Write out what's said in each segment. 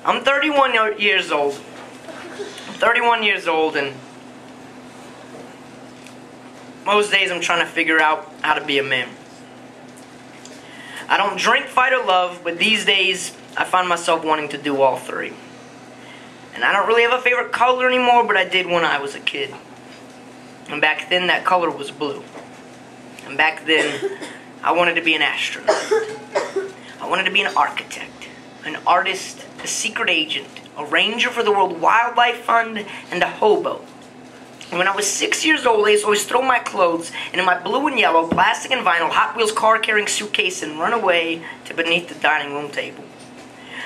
I'm 31 years old. I'm 31 years old, and most days I'm trying to figure out how to be a man. I don't drink, fight, or love, but these days I find myself wanting to do all three. And I don't really have a favorite color anymore, but I did when I was a kid. And back then that color was blue. And back then I wanted to be an astronaut. I wanted to be an architect, an artist, a secret agent, a ranger for the World Wildlife Fund, and a hobo. And when I was 6 years old, I used to always throw my clothes into my blue and yellow plastic and vinyl Hot Wheels car-carrying suitcase and run away to beneath the dining room table.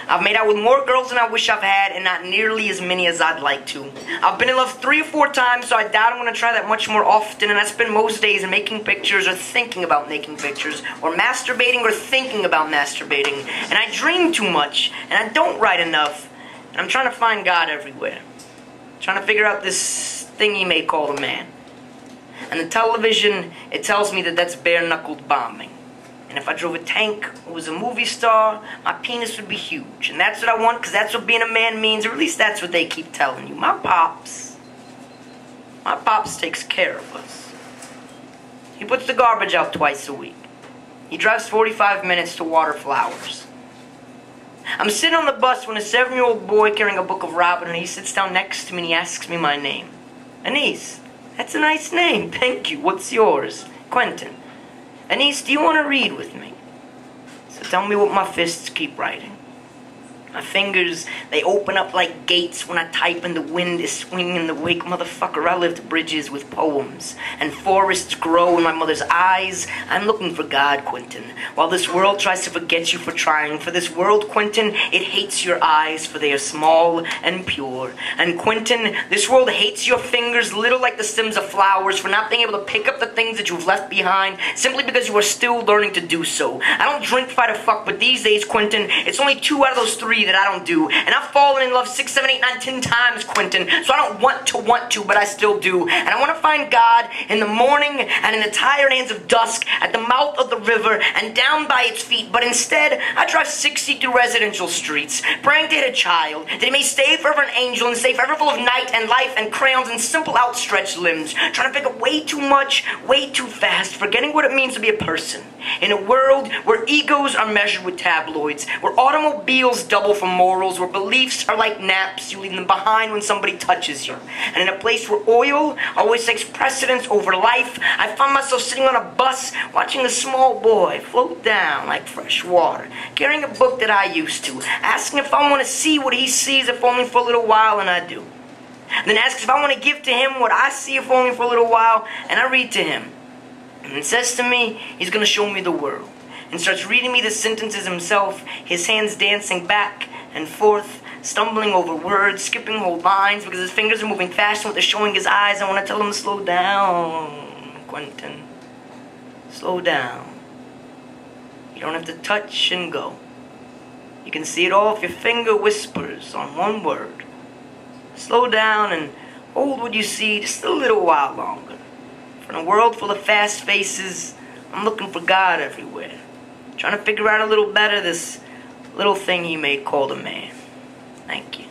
I've made out with more girls than I wish I've had, and not nearly as many as I'd like to. I've been in love 3 or 4 times, so I doubt I'm going to try that much more often, and I spend most days making pictures or thinking about making pictures, or masturbating or thinking about masturbating. And I dream too much, and I don't write enough, and I'm trying to find God everywhere. Trying to figure out this thing he may call a man. And the television, it tells me that that's bare-knuckled bombing. And if I drove a tank or was a movie star, my penis would be huge. And that's what I want, because that's what being a man means, or at least that's what they keep telling you. My pops takes care of us. He puts the garbage out twice a week. He drives 45 minutes to water flowers. I'm sitting on the bus when a 7-year-old boy carrying a book of Robin, and he sits down next to me and he asks me my name. Anise, that's a nice name, thank you. What's yours? Quentin. Anise, do you want to read with me? So tell me what my fists keep writing. My fingers, they open up like gates when I type and the wind is swinging in the wake. Motherfucker, I lift bridges with poems. And forests grow in my mother's eyes. I'm looking for God, Quentin. While this world tries to forget you for trying. For this world, Quentin, it hates your eyes, for they are small and pure. And Quentin, this world hates your fingers, little like the stems of flowers, for not being able to pick up the things that you've left behind, simply because you are still learning to do so. I don't drink, fight, or fuck, but these days, Quentin, it's only 2 out of those 3 that I don't do. And I've fallen in love 6, 7, 8, 9, 10 times, Quentin. So I don't want to, but I still do. And I want to find God in the morning and in the tired hands of dusk at the mouth of the river and down by its feet. But instead, I drive 60 through residential streets, praying to hit a child, that he may stay forever an angel and stay forever full of night and life and crayons and simple outstretched limbs, trying to pick up way too much, way too fast, forgetting what it means to be a person. In a world where egos are measured with tabloids, where automobiles double for morals, where beliefs are like naps, you leave them behind when somebody touches you. And in a place where oil always takes precedence over life, I find myself sitting on a bus watching a small boy float down like fresh water, carrying a book that I used to, asking if I want to see what he sees, if only for a little while, and I do. Then asks if I want to give to him what I see, if only for a little while, and I read to him. And it says to me, he's going to show me the world. And starts reading me the sentences himself, his hands dancing back and forth, stumbling over words, skipping whole lines, because his fingers are moving fast with the showing his eyes. I want to tell him to slow down, Quentin. Slow down. You don't have to touch and go. You can see it all if your finger whispers on one word. Slow down and hold what you see just a little while longer. For in a world full of fast faces, I'm looking for God everywhere. Trying to figure out a little better this little thing he may call a man. Thank you.